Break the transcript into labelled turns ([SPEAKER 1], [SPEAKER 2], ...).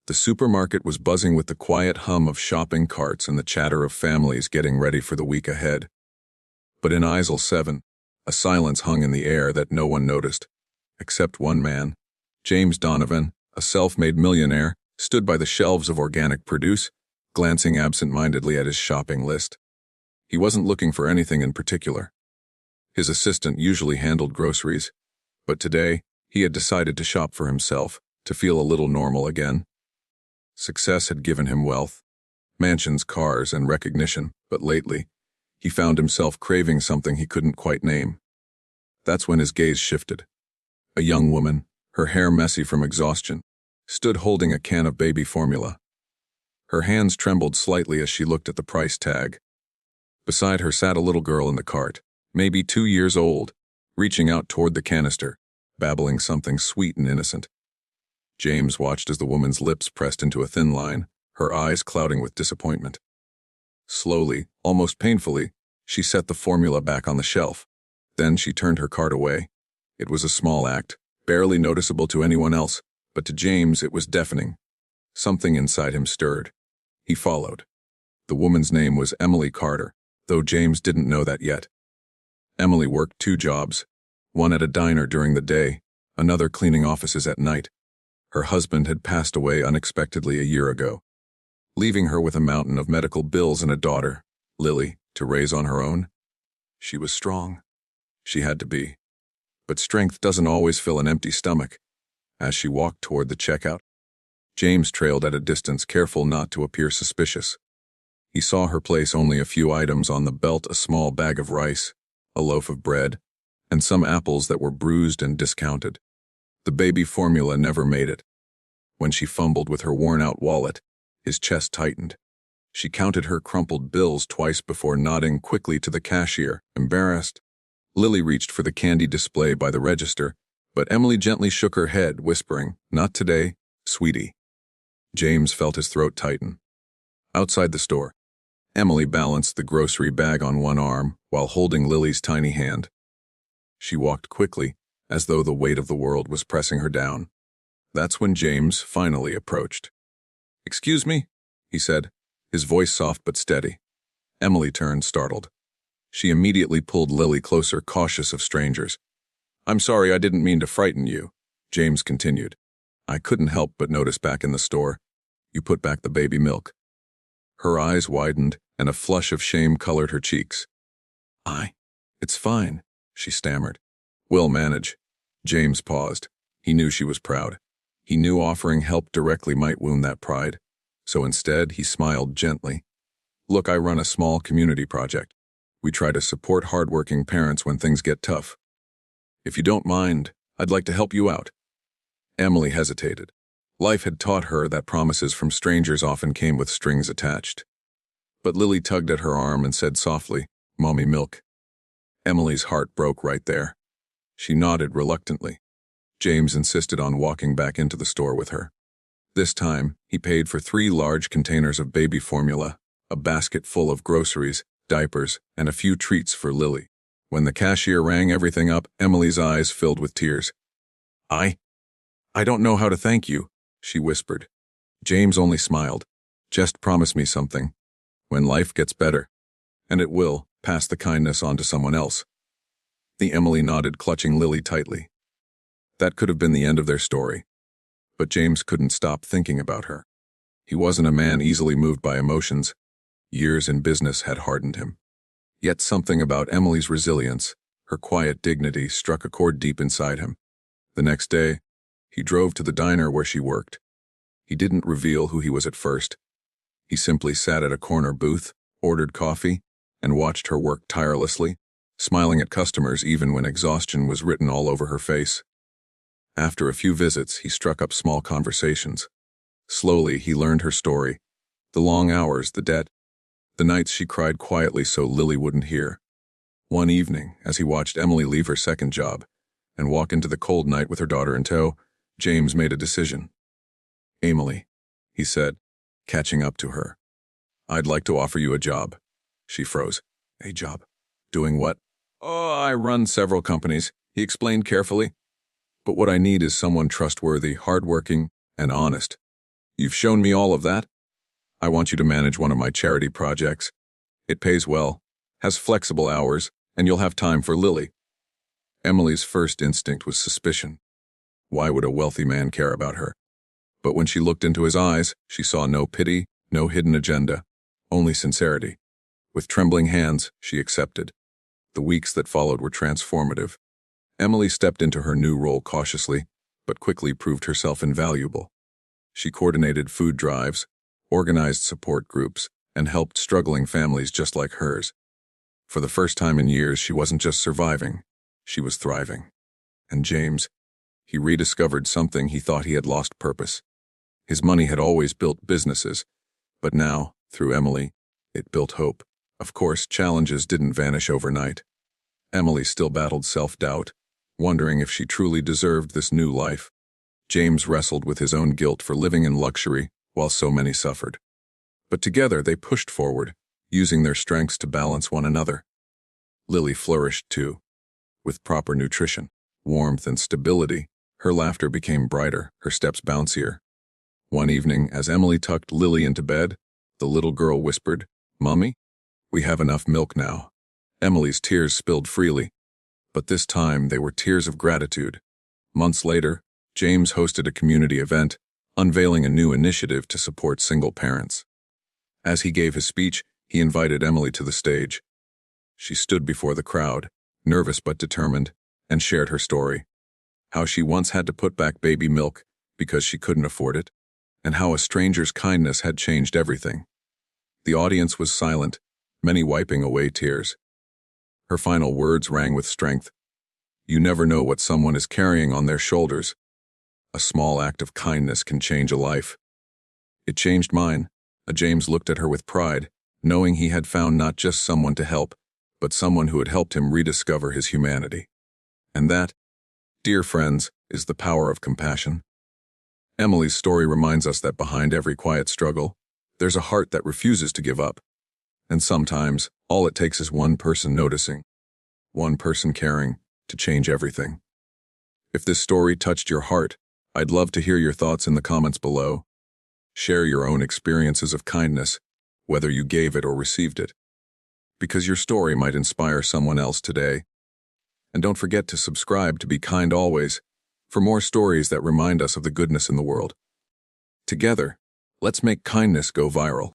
[SPEAKER 1] The supermarket was buzzing with the quiet hum of shopping carts and the chatter of families getting ready for the week ahead. But in aisle 7, a silence hung in the air that no one noticed, except one man. James Donovan, a self-made millionaire, stood by the shelves of organic produce, glancing absent-mindedly at his shopping list. He wasn't looking for anything in particular. His assistant usually handled groceries, but today he had decided to shop for himself, to feel a little normal again. Success had given him wealth, mansions, cars, and recognition, but lately, he found himself craving something he couldn't quite name. That's when his gaze shifted. A young woman, her hair messy from exhaustion, stood holding a can of baby formula. Her hands trembled slightly as she looked at the price tag. Beside her sat a little girl in the cart, maybe 2 years old, reaching out toward the canister, babbling something sweet and innocent. James watched as the woman's lips pressed into a thin line, her eyes clouding with disappointment. Slowly, almost painfully, she set the formula back on the shelf. Then she turned her cart away. It was a small act, barely noticeable to anyone else, but to James it was deafening. Something inside him stirred. He followed. The woman's name was Emily Carter, though James didn't know that yet. Emily worked 2 jobs, one at a diner during the day, another cleaning offices at night. Her husband had passed away unexpectedly a year ago, leaving her with a mountain of medical bills and a daughter, Lily, to raise on her own. She was strong. She had to be. But strength doesn't always fill an empty stomach. As she walked toward the checkout, James trailed at a distance, careful not to appear suspicious. He saw her place only a few items on the belt: a small bag of rice, a loaf of bread, and some apples that were bruised and discounted. The baby formula never made it. When she fumbled with her worn-out wallet, his chest tightened. She counted her crumpled bills twice before nodding quickly to the cashier, embarrassed. Lily reached for the candy display by the register, but Emily gently shook her head, whispering, "Not today, sweetie." James felt his throat tighten. Outside the store, Emily balanced the grocery bag on one arm while holding Lily's tiny hand. She walked quickly, as though the weight of the world was pressing her down. That's when James finally approached. "Excuse me," he said, his voice soft but steady. Emily turned, startled. She immediately pulled Lily closer, cautious of strangers. "I'm sorry, I didn't mean to frighten you," James continued. "I couldn't help but notice back in the store. You put back the baby milk." Her eyes widened, and a flush of shame colored her cheeks. It's fine," she stammered. "We'll manage." James paused. He knew she was proud. He knew offering help directly might wound that pride. So instead, he smiled gently. "Look, I run a small community project. We try to support hardworking parents when things get tough. If you don't mind, I'd like to help you out." Emily hesitated. Life had taught her that promises from strangers often came with strings attached. But Lily tugged at her arm and said softly, "Mommy, milk." Emily's heart broke right there. She nodded reluctantly. James insisted on walking back into the store with her. This time, he paid for 3 large containers of baby formula, a basket full of groceries, diapers, and a few treats for Lily. When the cashier rang everything up, Emily's eyes filled with tears. I don't know how to thank you," she whispered. James only smiled. "Just promise me something. When life gets better, and it will, pass the kindness on to someone else." The Emily nodded, clutching Lily tightly. That could have been the end of their story. But James couldn't stop thinking about her. He wasn't a man easily moved by emotions. Years in business had hardened him. Yet something about Emily's resilience, her quiet dignity, struck a chord deep inside him. The next day, he drove to the diner where she worked. He didn't reveal who he was at first. He simply sat at a corner booth, ordered coffee, and watched her work tirelessly, smiling at customers even when exhaustion was written all over her face. After a few visits, he struck up small conversations. Slowly, he learned her story. The long hours, the debt, the nights she cried quietly so Lily wouldn't hear. One evening, as he watched Emily leave her second job and walk into the cold night with her daughter in tow, James made a decision. "Emily," he said, catching up to her, "I'd like to offer you a job." She froze. "A job? Doing what?" "Oh, I run several companies," he explained carefully. "But what I need is someone trustworthy, hardworking, and honest. You've shown me all of that. I want you to manage one of my charity projects. It pays well, has flexible hours, and you'll have time for Lily. Emily's first instinct was suspicion. Why would a wealthy man care about her? But when she looked into his eyes, she saw no pity, no hidden agenda, only sincerity. With trembling hands, she accepted. The weeks that followed were transformative. Emily stepped into her new role cautiously, but quickly proved herself invaluable. She coordinated food drives, organized support groups, and helped struggling families just like hers. For the first time in years, she wasn't just surviving, she was thriving. And James, he rediscovered something he thought he had lost: purpose. His money had always built businesses, but now, through Emily, it built hope. Of course, challenges didn't vanish overnight. Emily still battled self-doubt, wondering if she truly deserved this new life. James wrestled with his own guilt for living in luxury while so many suffered. But together they pushed forward, using their strengths to balance one another. Lily flourished too. With proper nutrition, warmth, and stability, her laughter became brighter, her steps bouncier. One evening, as Emily tucked Lily into bed, the little girl whispered, "Mommy, we have enough milk now." Emily's tears spilled freely, but this time they were tears of gratitude. Months later, James hosted a community event, unveiling a new initiative to support single parents. As he gave his speech, he invited Emily to the stage. She stood before the crowd, nervous but determined, and shared her story. How she once had to put back baby milk because she couldn't afford it, and how a stranger's kindness had changed everything. The audience was silent, many wiping away tears. Her final words rang with strength. You never know what someone is carrying on their shoulders. A small act of kindness can change a life. It changed mine. James looked at her with pride, knowing he had found not just someone to help, but someone who had helped him rediscover his humanity. And that, dear friends, is the power of compassion. Emily's story reminds us that behind every quiet struggle, there's a heart that refuses to give up. And sometimes, all it takes is one person noticing, one person caring, to change everything. If this story touched your heart, I'd love to hear your thoughts in the comments below. Share your own experiences of kindness, whether you gave it or received it, because your story might inspire someone else today. And don't forget to subscribe to Be Kind Always for more stories that remind us of the goodness in the world. Together, let's make kindness go viral.